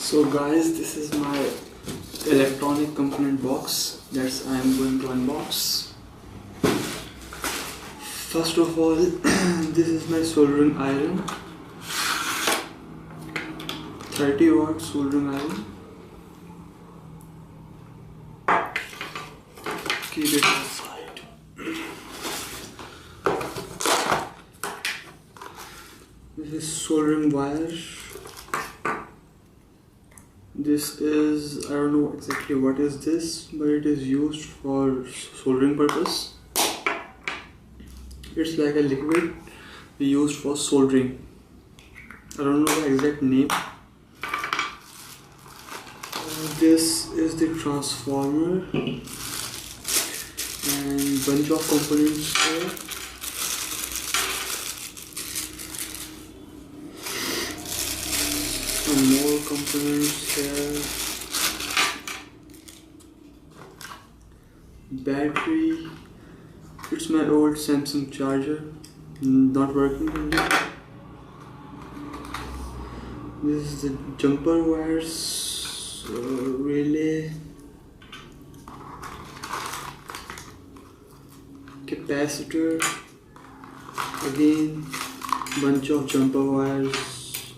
So guys, this is my electronic component box that I am going to unbox. First of all, this is my soldering iron, 30-watt soldering iron. Keep it aside. This is soldering wire. This is, I don't know exactly what is this, but it is used for soldering purpose. It's like a liquid we used for soldering. I don't know the exact name. This is the transformer and bunch of components here. Some more components here. Battery. It's my old Samsung charger, not working anymore. This is the jumper wires, relay, capacitor, again bunch of jumper wires,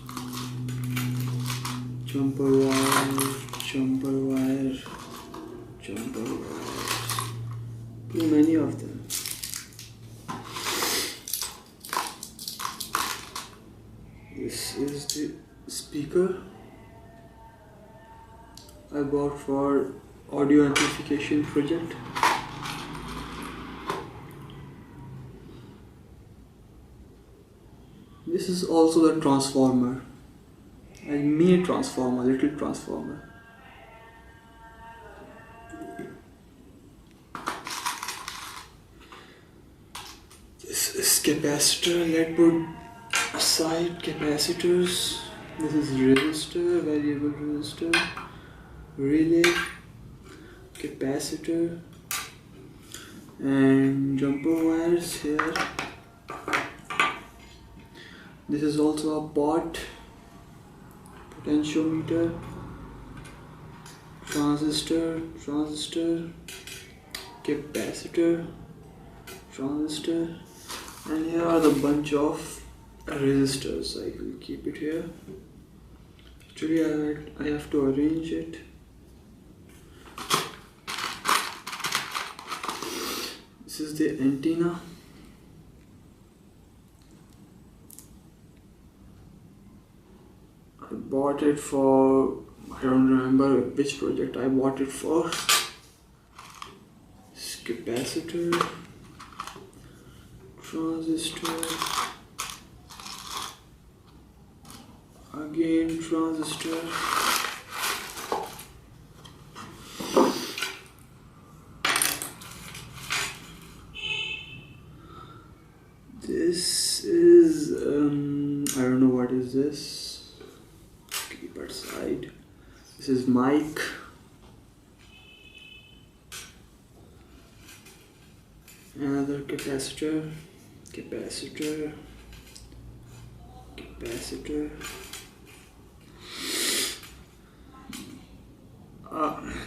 jumper wire, jumper wire, jumper wires, too many of them. This is the speaker I bought for audio amplification project. This is also the transformer, a mini transformer, little transformer. This is capacitor. Let's put aside capacitors. This is resistor, variable resistor, relay, capacitor, and jumper wires here. This is also a pot, potentiometer, transistor, capacitor, transistor, and here are the bunch of resistors. I will keep it here. Actually, I have to arrange it. This is the antenna. I bought it for, I don't remember which project I bought it for. This capacitor, transistor, again transistor, this is I don't know what is this. Keep it aside. This is mic, another capacitor, capacitor.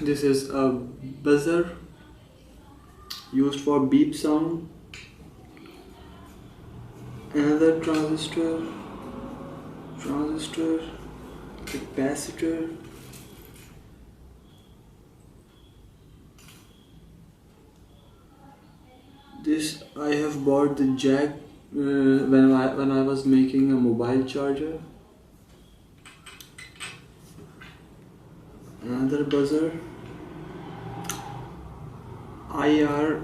This is a buzzer used for beep sound. Another transistor, capacitor, this I have bought the jack when I was making a mobile charger. Another buzzer, IR,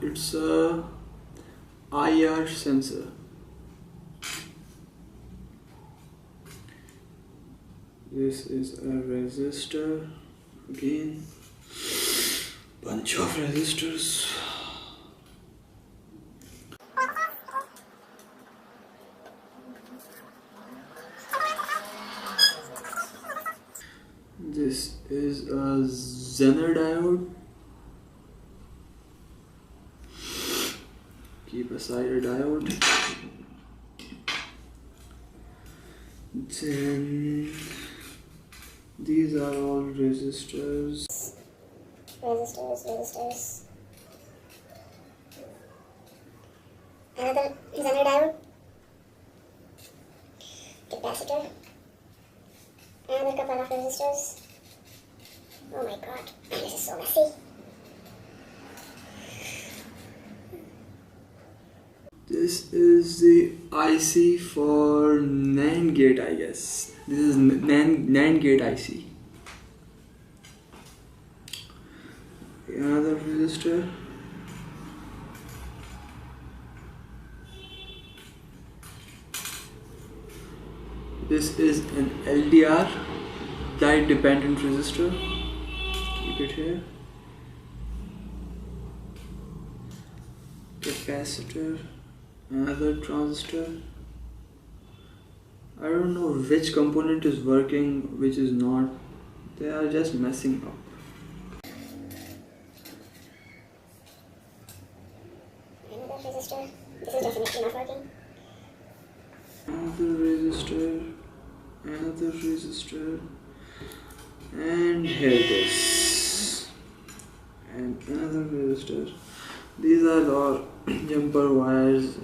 it's a IR sensor. This is a resistor, again bunch of resistors. This is a Zener diode. Keep aside a diode. Then These are all resistors. Resistors. Another Zener diode. Capacitor. Another couple of resistors. Oh my god, this is so messy. This is the IC for NAND gate, I guess. This is NAND gate IC. Another resistor. This is an LDR, light dependent resistor. Keep it here. Capacitor. Another transistor. I don't know which component is working, which is not. They are just messing up. Another resistor. This is definitely not working. Another resistor. Another resistor. And here it is. And another resistor. These are all jumper wires.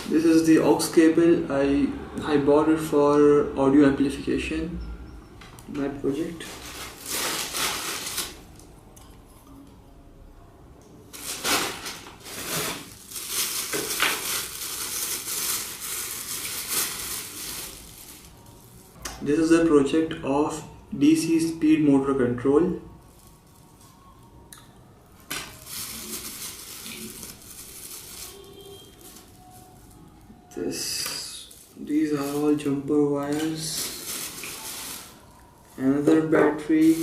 This is the aux cable. I bought it for audio amplification in my project. This is a project of DC speed motor control. These are all jumper wires. Another battery.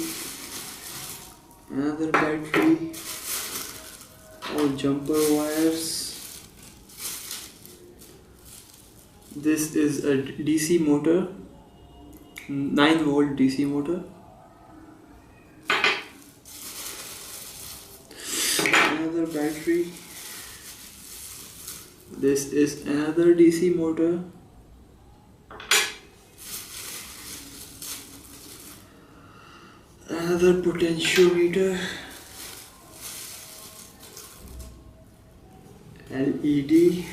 All jumper wires. This is a DC motor. 9-volt DC motor. Another battery. This is another DC motor. Another potentiometer. LED.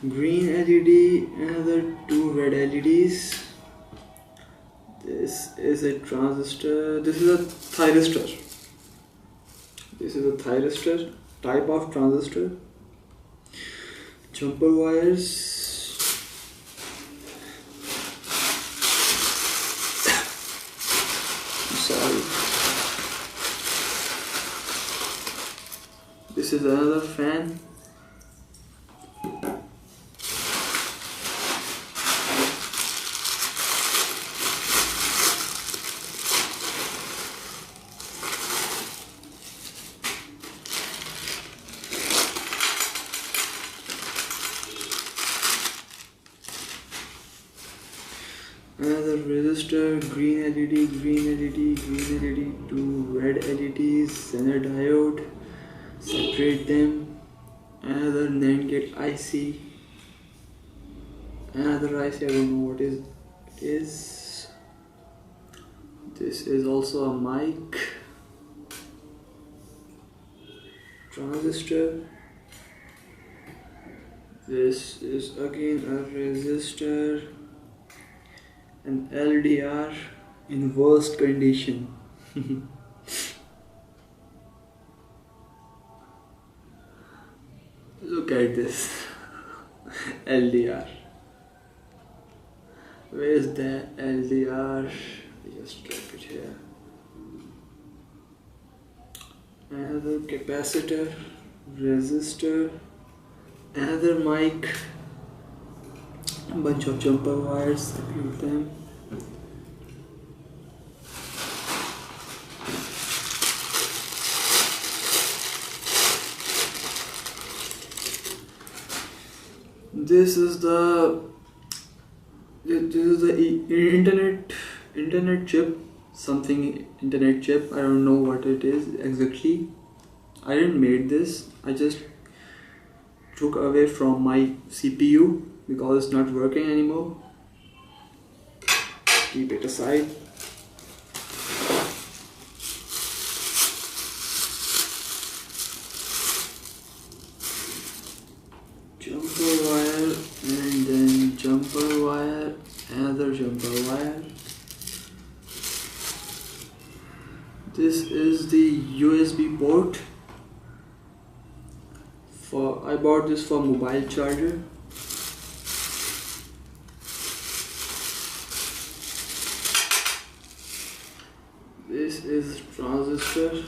Green LED, another 2 red LEDs. This is a transistor. This is a thyristor. Type of transistor. Jumper wires. Sorry. This is another fan. Another resistor, green LED, 2 red LEDs, Zener diode, separate them. Another NAND gate IC, another IC, I don't know what it is. This is also a mic, transistor. This is again a resistor. An LDR in worst condition. Look at this LDR. Where is the LDR? Just drop it here. Another capacitor, resistor, another mic. A bunch of jumper wires, separate them. This is the internet chip something internet chip. I don't know what it is exactly. I didn't made this. I just took away from my CPU because it's not working anymore. Keep it aside. Jumper wire, and then jumper wire, another jumper wire. This is the USB port. I bought this for mobile charger. This is transistor.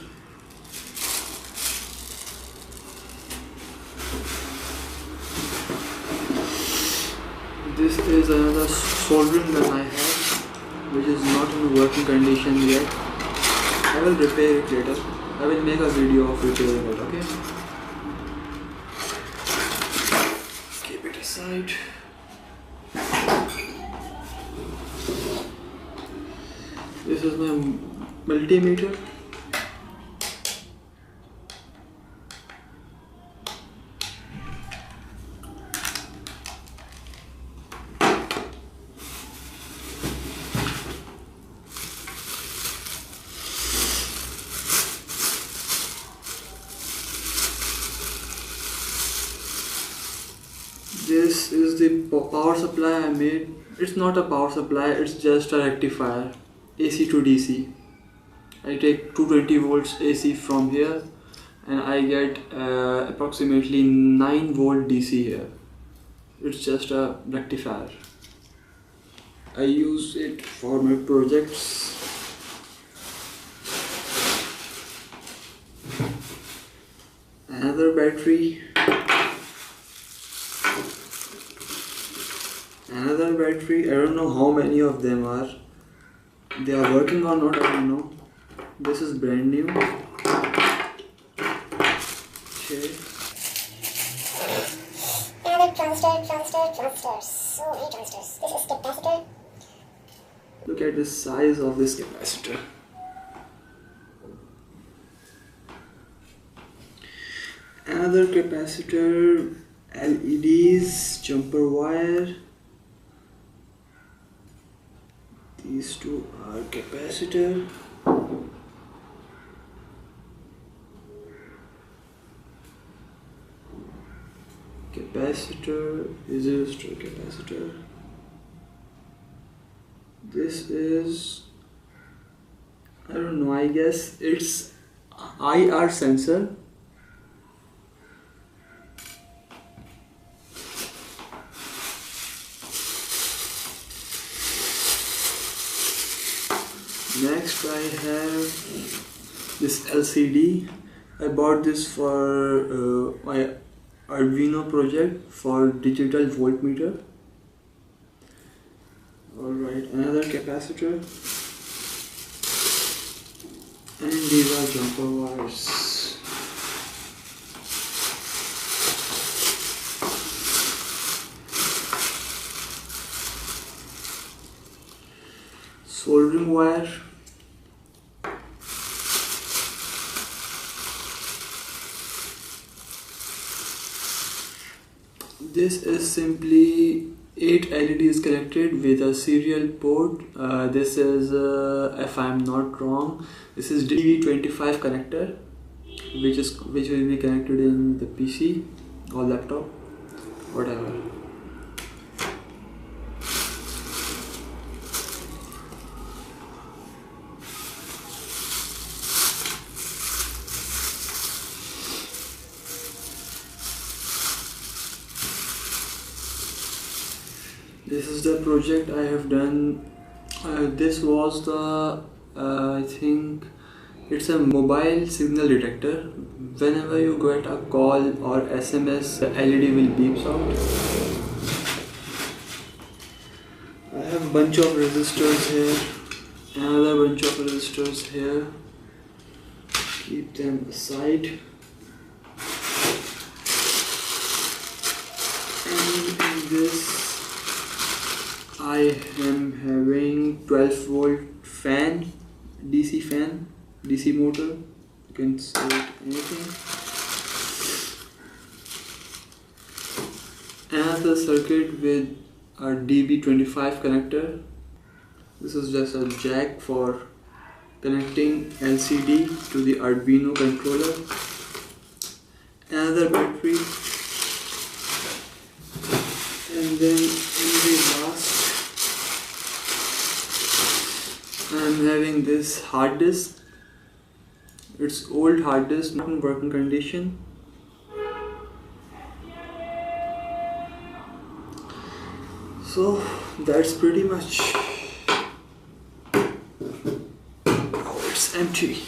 This is another soldering gun I have, which is not in working condition yet. I will repair it later. I will make a video of repairing it, okay? Keep it aside. This is my multimeter. This is the power supply I made. It's not a power supply, it's just a rectifier, AC to DC. I take 220 volts AC from here and I get approximately 9 volt DC here. It's just a rectifier. I use it for my projects. Another battery. Another battery. I don't know how many of them are. They are working or not, I don't know. This is brand new. Okay. Another transistor. So many transistors. This is capacitor. Look at the size of this capacitor. Another capacitor, LEDs, jumper wire. These two are capacitor. Capacitor, resistor, capacitor. This is, I don't know, I guess it's IR sensor. Next I have this LCD. I bought this for my Arduino project for digital voltmeter. Alright, another capacitor. And these are jumper wires. Soldering wire. This is simply 8 LEDs connected with a serial port. This is, if I am not wrong, this is DV25 connector, which will be connected in the PC or laptop, whatever. This is the project I have done. This was the, I think it's a mobile signal detector. Whenever you get a call or SMS, the LED will beeps out. I have a bunch of resistors here, another bunch of resistors here. Keep them aside. And in this I am having 12 volt fan DC fan, DC motor, you can say it anything. Another circuit with a DB25 connector. This is just a jack for connecting LCD to the Arduino controller. Another battery, and then in the last I am having this hard disk. It's old hard disk, not in working condition. So that's pretty much. Oh, it's empty.